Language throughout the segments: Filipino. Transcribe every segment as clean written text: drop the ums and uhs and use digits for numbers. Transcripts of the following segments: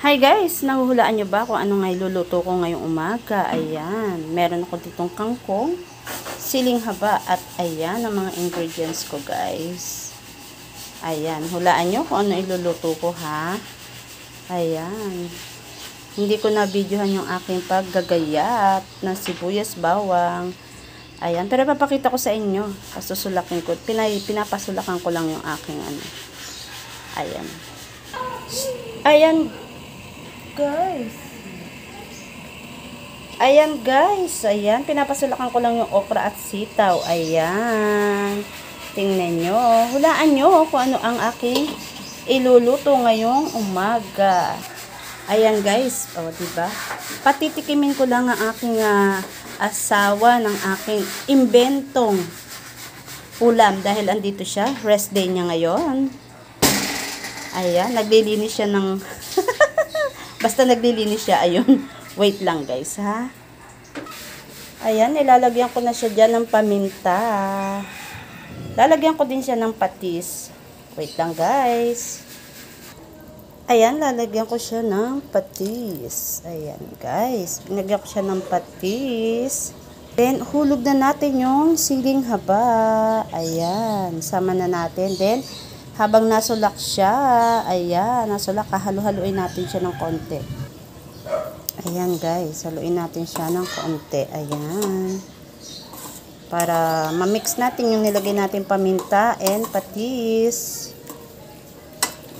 Hi guys! Nahuhulaan nyo ba kung ano nga iluluto ko ngayong umaga? Ayan. Meron ako ditong kangkong, siling haba, at ayan ang mga ingredients ko guys. Ayan. Hulaan nyo kung ano iluluto ko ha. Ayan. Hindi ko na videohan yung aking paggagayat ng sibuyas, bawang. Ayan. Pero papakita ko sa inyo. Pasusulakin ko. Pinapasulakan ko lang yung aking ano. Ayan. Ayan. Guys. Ayan guys. Ayan. Pinapasulakan ko lang yung okra at sitaw. Ayan. Tingnan nyo. Hulaan nyo kung ano ang aking iluluto ngayong umaga. Ayan guys. O, diba? Patitikimin ko lang ang aking asawa ng aking imbentong ulam. Dahil andito siya. Rest day niya ngayon. Ayan. Naglilinis siya ng... Basta naglilinis siya, ayun. Wait lang guys, ha. Ayan, nilalagyan ko na siya dyan ng paminta. Lalagyan ko din siya ng patis. Wait lang guys. Ayan, lalagyan ko siya ng patis. Ayan guys, binagyan ko siya ng patis. Then, hulog na natin yung siling haba. Ayan, sama na natin. Then, habang nasulak siya, ayan, nasulak, halo-haluin natin siya ng konti. Ayan guys, haluin natin siya ng konti. Ayan. Para ma-mix natin yung nilagay natin paminta and patis.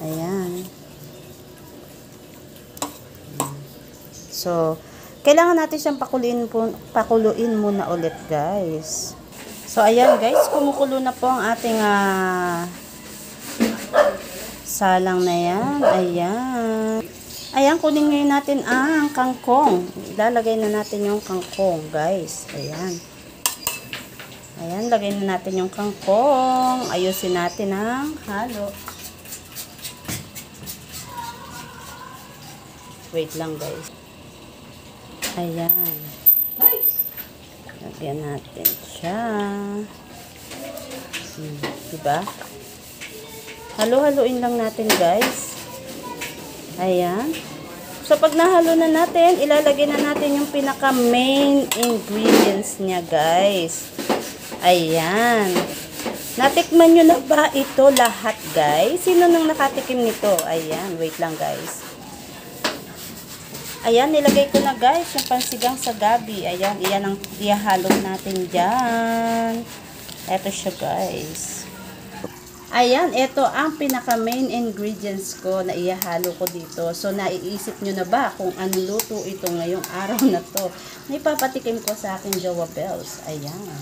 Ayan. So, kailangan natin siyang pakuluin muna ulit guys. So, ayan guys, kumukulo na po ang ating salang na yan. Ayan. Ayan, kunin ngayon natin ang kangkong. Ilalagay na natin yung kangkong, guys. Ayan. Ayan, lagay na natin yung kangkong. Ayusin natin ang halo. Wait lang, guys. Ayan. Lagyan natin siya. Diba? Halo-haluin lang natin guys. Ayan. So pag nahalo na natin, ilalagay na natin yung pinaka main ingredients niya guys. Ayan. Natikman nyo na ba ito lahat guys? Sino nang nakatikim nito? Ayan. Wait lang guys. Ayan. Nilagay ko na guys yung pansigang sa gabi. Ayan. Iyan ang ihalo natin dyan. Ito siya guys. Ayan, ito ang pinaka main ingredients ko na ihahalo ko dito. So, naiisip nyo na ba kung ano luto ito ngayong araw na to? May papatikim ko sa aking Jowa Bells. Ayan.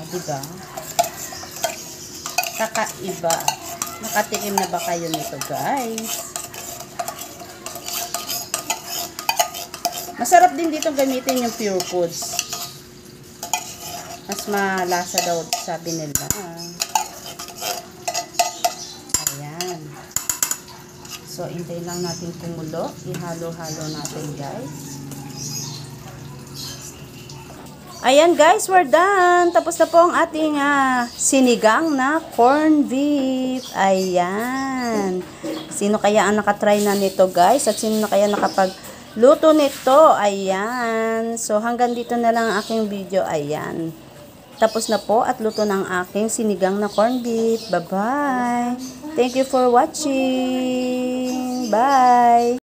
Diba? Kakaiba. Nakatikim na ba kayo nito, guys? Masarap din dito gamitin yung pure foods. Mas malasa daw, sabi nila. So, hintay lang natin kumulo. Ihalo-halo natin, guys. Ayan, guys. We're done. Tapos na po ang ating sinigang na corned beef. Ayan. Sino kaya ang nakatry na nito, guys? At sino na kaya nakapagluto nito? Ayan. So, hanggang dito na lang ang aking video. Ayan. Tapos na po at luto ng aking sinigang na corned beef. Bye-bye. Thank you for watching. Bye.